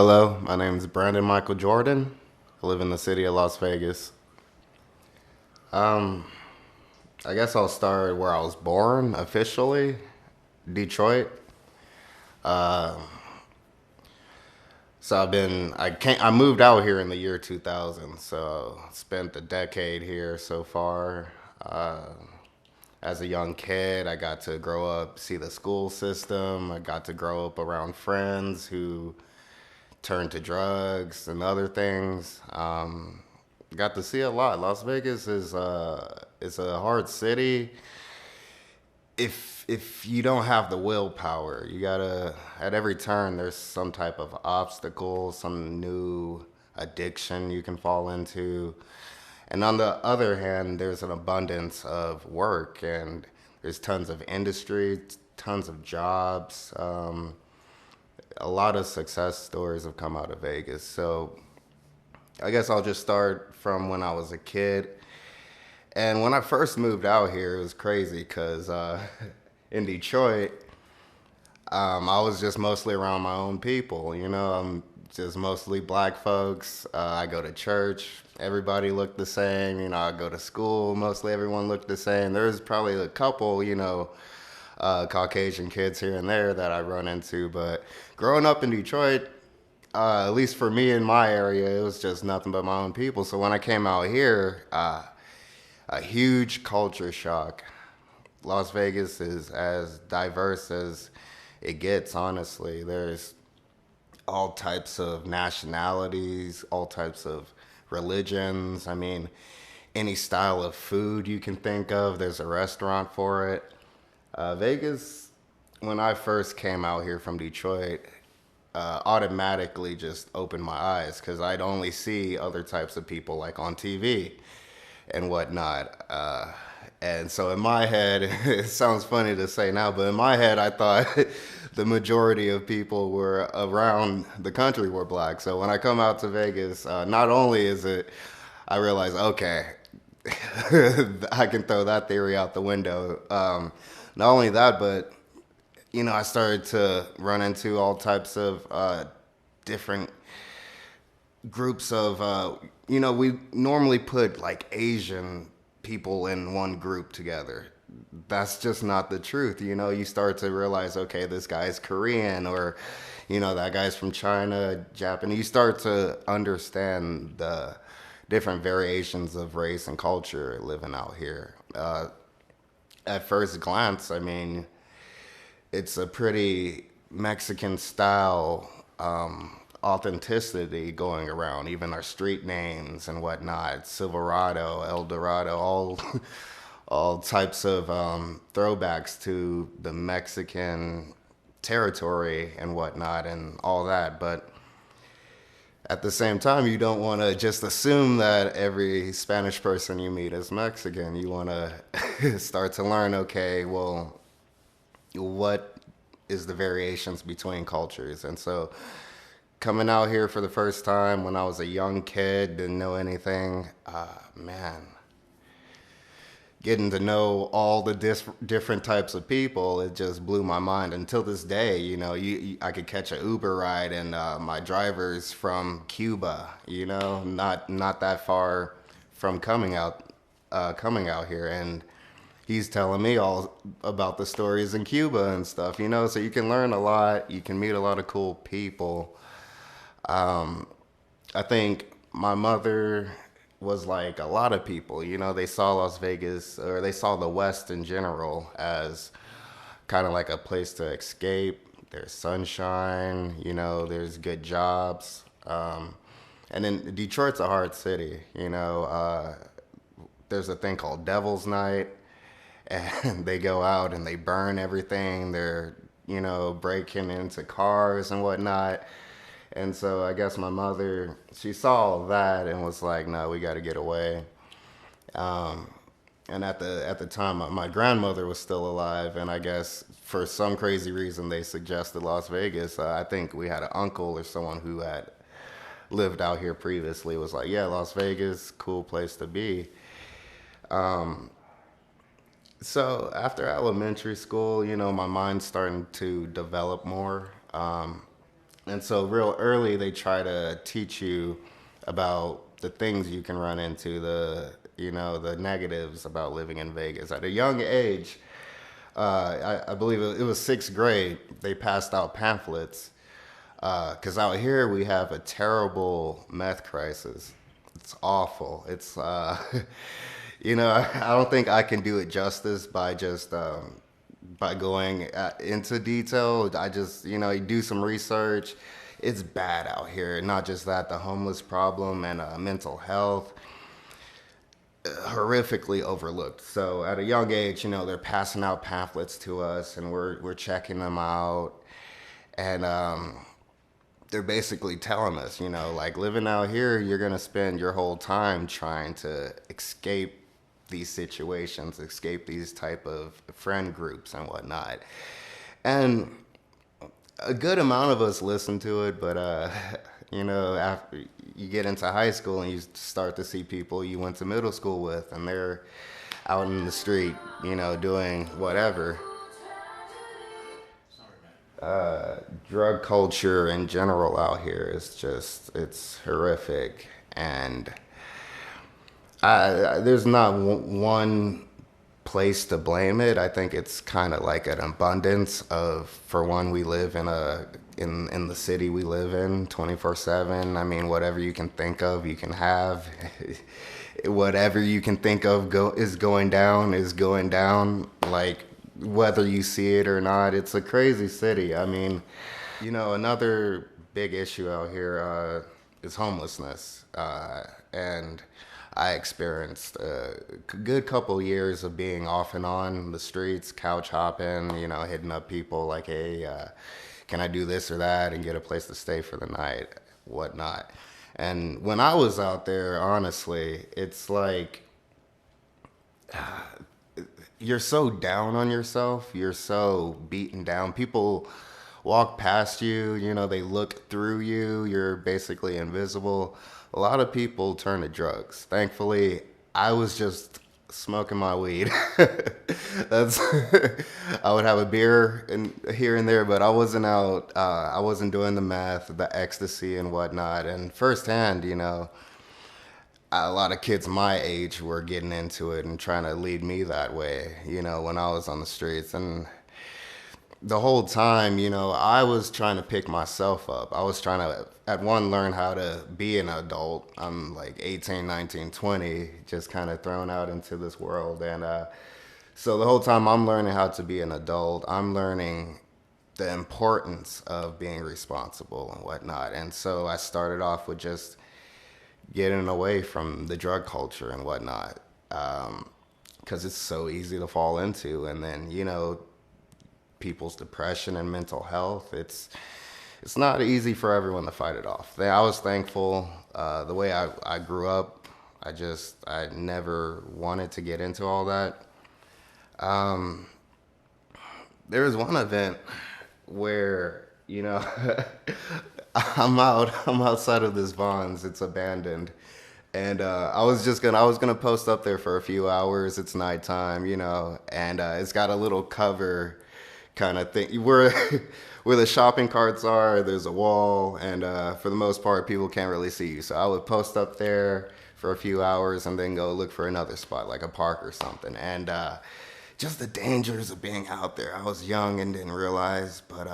Hello, my name is Brandon Michael Jordan. I live in the city of Las Vegas. Um, I guess I'll start where I was born officially, Detroit. Uh, I moved out here in the year 2000, so spent a decade here so far. Uh, as a young kid, I got to grow up, see the school system. I got to grow up around friends who turned to drugs and other things. Got to see a lot. Las Vegas is a hard city. If you don't have the willpower, you gotta at every turn there's some type of obstacle, some new addiction you can fall into. And on the other hand, there's an abundance of work and there's tons of industry, tons of jobs. A lot of success stories have come out of Vegas. So I guess I'll just start from when I was a kid. And when I first moved out here, it was crazy because in Detroit, I was just mostly around my own people. I'm just mostly black folks. I go to church. Everybody looked the same. I go to school. Mostly everyone looked the same. There's probably a couple, Caucasian kids here and there that I run into. But growing up in Detroit, at least for me in my area, it was just nothing but my own people. So when I came out here, a huge culture shock. Las Vegas is as diverse as it gets, honestly. There's all types of nationalities, all types of religions. I mean, any style of food you can think of, there's a restaurant for it. Vegas, when I first came out here from Detroit, automatically just opened my eyes because I'd only see other types of people like on TV and whatnot. And so in my head, it sounds funny to say now, but in my head, I thought the majority of people were around the country were black. So when I come out to Vegas, not only is it, I realize, okay, I can throw that theory out the window. Not only that, but I started to run into all types of different groups of, we normally put like Asian people in one group together. That's just not the truth. You start to realize, okay, this guy's Korean or, that guy's from China, Japanese. You start to understand the different variations of race and culture living out here. At first glance, I mean, it's a pretty Mexican style authenticity going around. Even our street names and whatnot, Silverado, El Dorado, all types of throwbacks to the Mexican territory and whatnot and all that. But at the same time, you don't want to just assume that every Spanish person you meet is Mexican. You want to start to learn, okay, well, what is the variations between cultures? And so coming out here for the first time when I was a young kid, didn't know anything, man, getting to know all the different types of people, it just blew my mind. Until this day, I could catch an Uber ride and my driver's from Cuba, not that far from coming out here, and he's telling me all about the stories in Cuba and stuff, so you can learn a lot, you can meet a lot of cool people. I think my mother was like a lot of people, they saw Las Vegas or they saw the West in general as kind of like a place to escape. There's sunshine, there's good jobs. And then Detroit's a hard city, there's a thing called Devil's Night, and they go out and they burn everything. They're, breaking into cars and whatnot. And so I guess my mother, she saw all that and was like, no, we got to get away. And at the time, my grandmother was still alive, and I guess for some crazy reason they suggested Las Vegas. I think we had an uncle or someone who had lived out here previously was like, yeah, Las Vegas, cool place to be. So after elementary school, my mind's starting to develop more. And so real early they try to teach you about the things you can run into, the negatives about living in Vegas. At a young age, I believe it was sixth grade, they passed out pamphlets. Because out here we have a terrible meth crisis. It's awful. It's, I don't think I can do it justice by just by going into detail. I just, you do some research. It's bad out here. Not just that, the homeless problem and mental health, horrifically overlooked. So at a young age, they're passing out pamphlets to us, and we're checking them out, and they're basically telling us, like living out here, you're gonna spend your whole time trying to escape these situations, escape these type of friend groups and whatnot. And a good amount of us listen to it, but after you get into high school and you start to see people you went to middle school with, and they're out in the street, doing whatever. Drug culture in general out here is just, it's horrific. And there's not one place to blame it. I think it's kind of like an abundance of, for one, we live in the city we live in 24/7. I mean, whatever you can think of, you can have. Whatever you can think of is going down, is going down. Like, whether you see it or not, it's a crazy city. I mean, another big issue out here is homelessness. And I experienced a good couple years of being off and on the streets, couch hopping, hitting up people like, hey, can I do this or that and get a place to stay for the night, whatnot. And when I was out there, honestly, it's like, you're so down on yourself. You're so beaten down. People walk past you, they look through you. You're basically invisible. A lot of people turn to drugs. Thankfully, I was just smoking my weed. That's I would have a beer here and there, but I wasn't out. I wasn't doing the meth, the ecstasy, and whatnot. And firsthand, a lot of kids my age were getting into it and trying to lead me that way, when I was on the streets. And the whole time, I was trying to pick myself up. I was trying to, at one, learn how to be an adult. I'm like 18, 19, 20, just kind of thrown out into this world. And so the whole time I'm learning how to be an adult, I'm learning the importance of being responsible and whatnot. And so I started off with just getting away from the drug culture and whatnot, because it's so easy to fall into. And then, people's depression and mental health, it's not easy for everyone to fight it off. I was thankful. The way I grew up, I never wanted to get into all that. There was one event where, I'm outside of this Vons. It's abandoned, and I was gonna post up there for a few hours. It's nighttime, and it's got a little cover kind of thing where where the shopping carts are. There's a wall, and for the most part, people can't really see you. So I would post up there for a few hours and then go look for another spot, like a park or something. And just the dangers of being out there. I was young and didn't realize, but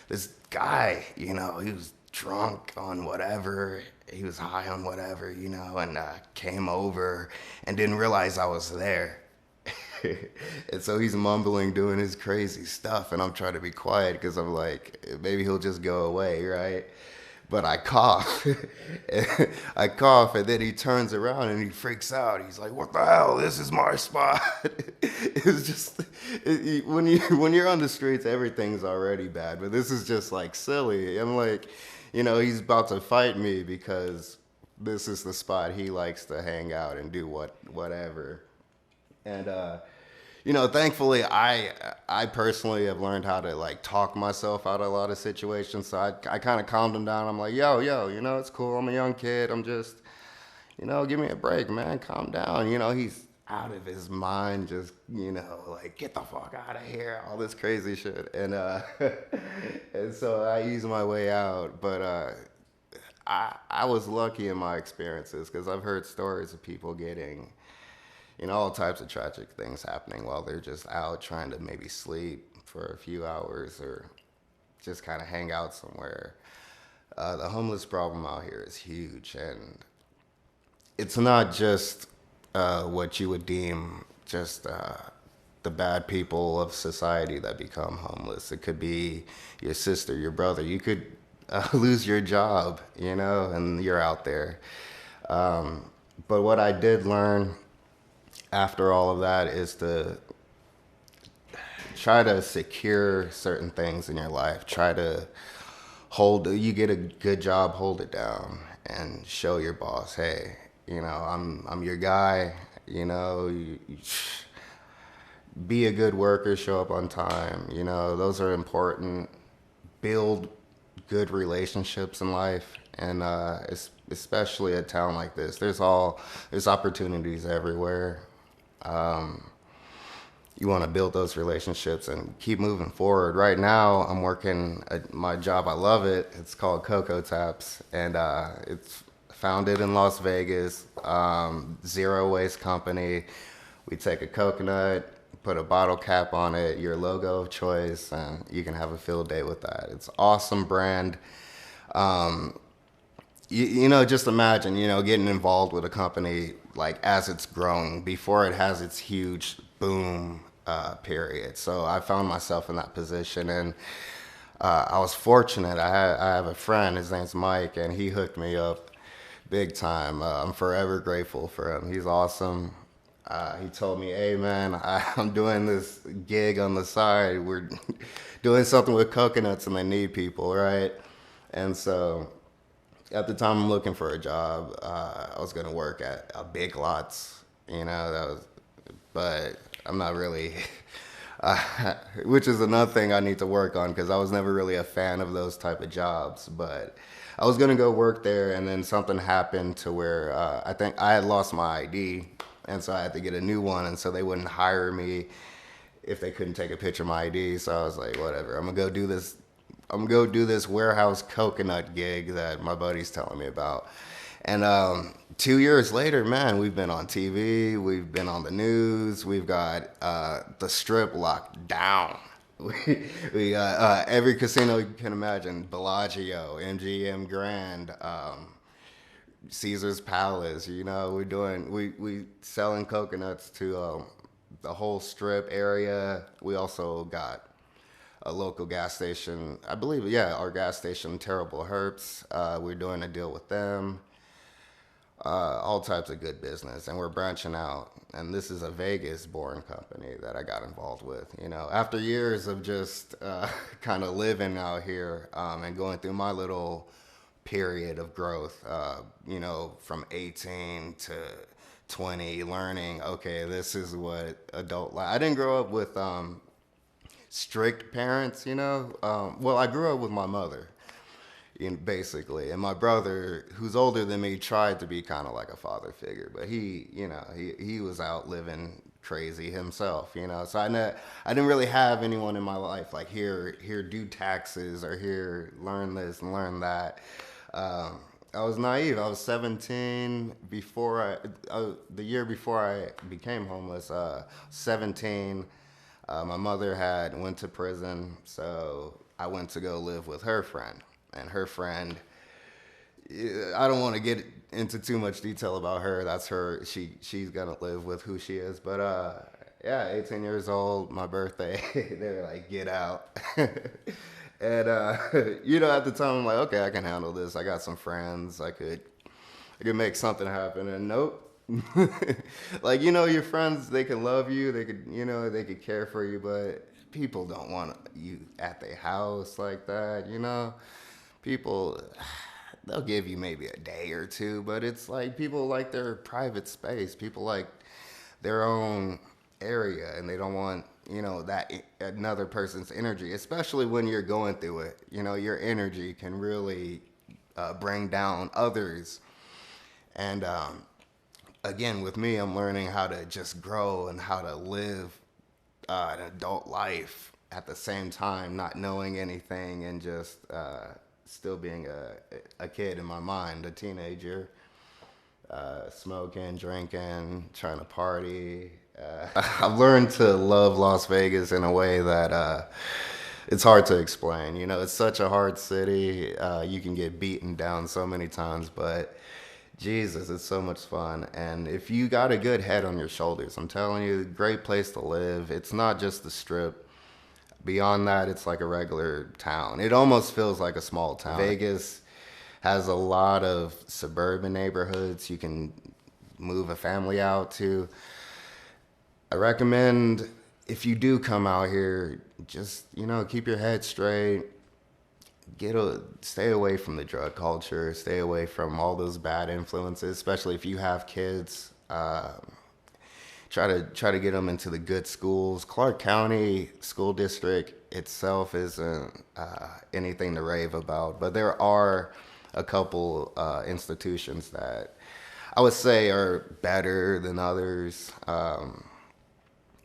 this guy, he was drunk on whatever, he was high on whatever, and came over and didn't realize I was there. And so he's mumbling, doing his crazy stuff, and I'm trying to be quiet because I'm like, maybe he'll just go away, right? But I cough. And then he turns around and he freaks out. He's like, "What the hell? This is my spot." It's just, when you're on the streets, everything's already bad, but this is just like silly. I'm like, he's about to fight me because this is the spot he likes to hang out and do whatever. And thankfully, I personally have learned how to like talk myself out of a lot of situations. So I kind of calmed him down. I'm like, yo, it's cool. I'm a young kid. I'm just, give me a break, man. Calm down. out of his mind, just, like, get the fuck out of here, all this crazy shit. And and so I eased my way out. But I was lucky in my experiences because I've heard stories of people getting, all types of tragic things happening while they're just out trying to maybe sleep for a few hours or just kind of hang out somewhere. The homeless problem out here is huge, and it's not just what you would deem just the bad people of society that become homeless. It could be your sister, your brother. You could lose your job, and you're out there. But what I did learn after all of that is to try to secure certain things in your life. Try to you get a good job, hold it down and show your boss, hey, I'm your guy, be a good worker, show up on time, those are important. Build good relationships in life, and especially a town like this, there's opportunities everywhere. You want to build those relationships and keep moving forward. Right now, I'm working at my job. I love it. It's called Cocoa Taps, and it's founded in Las Vegas. Zero waste company. We take a coconut, put a bottle cap on it, your logo of choice, and you can have a field day with that. It's an awesome brand. Just imagine, getting involved with a company like as it's growing before it has its huge boom period. So I found myself in that position, and I was fortunate. I have a friend, his name's Mike, and he hooked me up big time. I'm forever grateful for him. He's awesome. He told me, hey man, I'm doing this gig on the side. We're doing something with coconuts and they need people, right? And so at the time I'm looking for a job. I was gonna work at Big Lots, but I'm not really, which is another thing I need to work on because I was never really a fan of those type of jobs. But I was gonna go work there, and then something happened to where I think I had lost my ID, and so I had to get a new one, and so they wouldn't hire me if they couldn't take a picture of my ID. So I was like, whatever, I'm gonna go do this. I'm gonna go do this warehouse coconut gig that my buddy's telling me about. And 2 years later, man, we've been on TV, we've been on the news, we've got the strip locked down. We got every casino you can imagine: Bellagio, MGM Grand, Caesar's Palace. We selling coconuts to the whole strip area. We also got a local gas station, I believe, yeah, our gas station, Terrible Herbs. We're doing a deal with them. All types of good business, and we're branching out. And this is a Vegas-born company that I got involved with. After years of just kind of living out here and going through my little period of growth, from 18 to 20, learning, okay, this is what adult life. I didn't grow up with strict parents, well, I grew up with my mother, basically, and my brother, who's older than me, tried to be kind of like a father figure, but he was out living crazy himself, so I didn't really have anyone in my life like here do taxes, or here learn this and learn that. I was naive. I was 17 the year before I became homeless. 17. My mother went to prison, so I went to go live with her friend. And her friend, I don't want to get into too much detail about her. That's her. She's gonna live with who she is. But yeah, 18 years old, my birthday. They were like, get out. And at the time I'm like, okay, I can handle this. I got some friends. I could make something happen. And nope. Like, your friends, they can love you, they could care for you, but people don't want you at their house like that. People, they'll give you maybe a day or two, but it's like people like their private space. People like their own area, and they don't want that another person's energy, especially when you're going through it. Your energy can really bring down others. And again, with me, I'm learning how to just grow and how to live an adult life at the same time, not knowing anything and just still being a kid in my mind, a teenager, smoking, drinking, trying to party. I've learned to love Las Vegas in a way that it's hard to explain. You know, it's such a hard city. You can get beaten down so many times, but Jesus, it's so much fun. And if you got a good head on your shoulders, I'm telling you, great place to live. It's not just the strip. Beyond that, it's like a regular town. It almost feels like a small town. Vegas has a lot of suburban neighborhoods you can move a family out to. I recommend if you do come out here, just, you know, keep your head straight. Stay away from the drug culture. Stay away from all those bad influences, especially if you have kids. Try to get them into the good schools. Clark County School District itself isn't anything to rave about, but there are a couple institutions that I would say are better than others.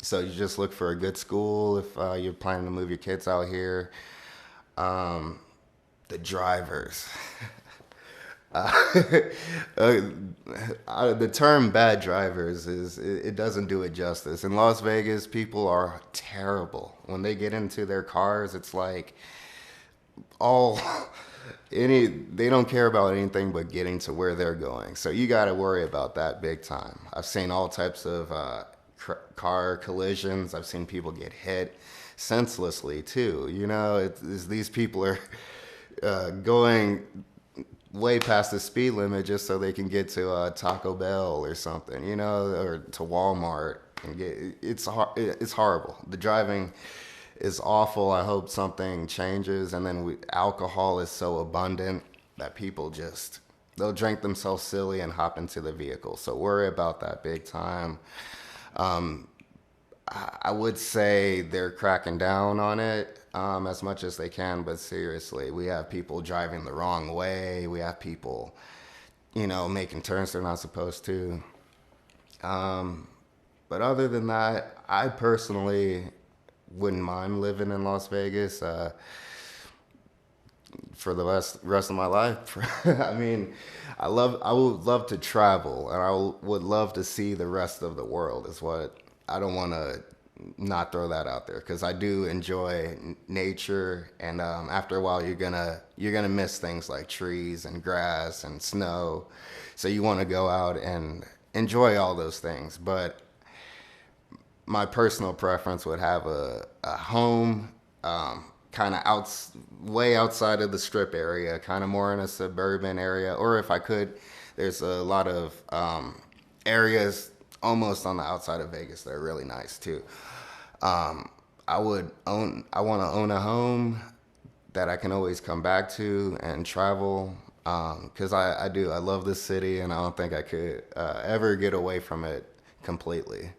So you just look for a good school if you're planning to move your kids out here. The drivers. The term bad drivers it doesn't do it justice. In Las Vegas, people are terrible. When they get into their cars, it's like all they don't care about anything but getting to where they're going. So you got to worry about that big time. I've seen all types of car collisions. I've seen people get hit senselessly too. You know, these people are going way past the speed limit just so they can get to Taco Bell or something, you know, or to Walmart and it's horrible. The driving is awful. I hope something changes. And then alcohol is so abundant that people they'll drink themselves silly and hop into the vehicle. So worry about that big time. I would say they're cracking down on it as much as they can, but seriously, we have people driving the wrong way. We have people, you know, making turns they're not supposed to. But other than that, I personally wouldn't mind living in Las Vegas for the rest of my life. I mean, I would love to travel, and I would love to see the rest of the world. Is what I don't want to not throw that out there because I do enjoy nature, and after a while, you're gonna miss things like trees and grass and snow. So you want to go out and enjoy all those things, but my personal preference would have a home kind of way outside of the strip area, kind of more in a suburban area, or if I could, there's a lot of areas almost on the outside of Vegas that are really nice too. I want to own a home that I can always come back to and travel because I love this city and I don't think I could ever get away from it completely.